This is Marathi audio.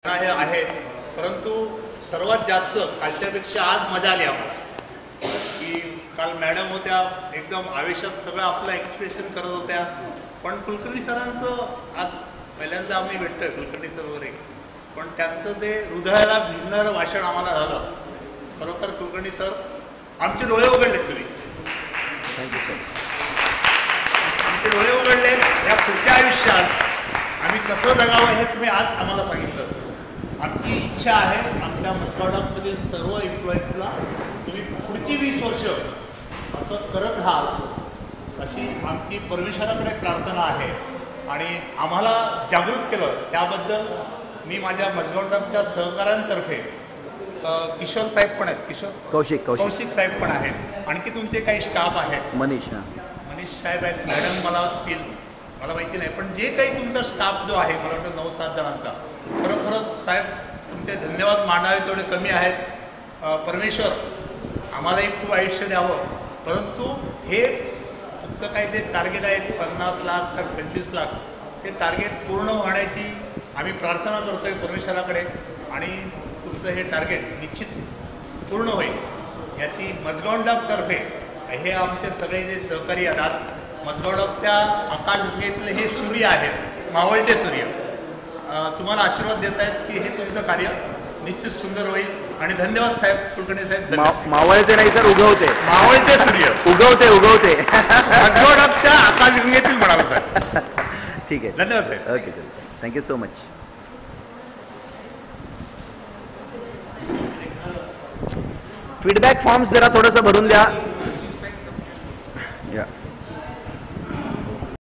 आहे, परंतु सर्वात जास्त कालच्यापेक्षा आज मजा आली आम्हाला की काल मॅडम होत्या, एकदम आवेशात सगळं आपलं एक्सप्रेशन करत होत्या. पण कुलकर्णी सरांचं आज पहिल्यांदा आम्ही भेटतोय, कुलकर्णी सर वगैरे, पण त्यांचं जे हृदयाला भिडणारं भाषण आम्हाला झालं. खरोखर कुलकर्णी सर आमचे डोळे उघडलेत. तुम्ही थँक्यू सर. आमचे डोळे उघडले. या पुढच्या आयुष्यात आम्ही कसं जगावं हे तुम्ही आज आम्हाला सांगितलं. आमची इच्छा आहे आमच्या मधवाडामधील सर्व एम्प्लॉईजला तुम्ही पुढची 20 वर्ष असं करत राहाल अशी आमची परमेश्वराकडे प्रार्थना आहे. आणि आम्हाला जागृत केलं त्याबद्दल मी माझ्या मधवाडामच्या सहकाऱ्यांतर्फे किशोर साहेब पण आहेत, कौशिक साहेब पण आहेत, आणखी तुमचे काही स्टाफ आहेत, मनीष साहेब आहेत, मॅडम मला असतील, मला माहिती नाही, पण जे काही तुमचा स्टाफ जो आहे मला वाटतं 9-7 जणांचा, खरोखरच साहेब तुमचे धन्यवाद मानावे तेवढे कमी आहेत. परमेश्वर आम्हालाही खूप आयुष्य द्यावं, परंतु हे तुमचं काही ते टार्गेट आहे 50 लाख का 25 लाख, ते टार्गेट पूर्ण होण्याची आम्ही प्रार्थना करतोय परमेश्वराकडे. आणि तुमचं हे टार्गेट निश्चित पूर्ण होईल याची मजगौंडातर्फे हे आमचे सगळे जे सहकारी आहेत. आज मजगौंडाच्या आकाशगंगेतले हे सूर्य आहेत, मावळते सूर्य, तुम्हाला आशीर्वाद देत आहेत की हे तुमचं कार्य निश्चित सुंदर होईल. आणि धन्यवाद साहेब, कुलकर्णी साहेब. मावळते नाही सर, उगवते, मावळते सूर्य, उगवते मजगौंडाच्या आकाशगंगेतील म्हणावं साहेब. ठीक आहे, धन्यवाद साहेब. ओके चल, thank you so much. Feedback forms जरा थोडंसं भरून द्या.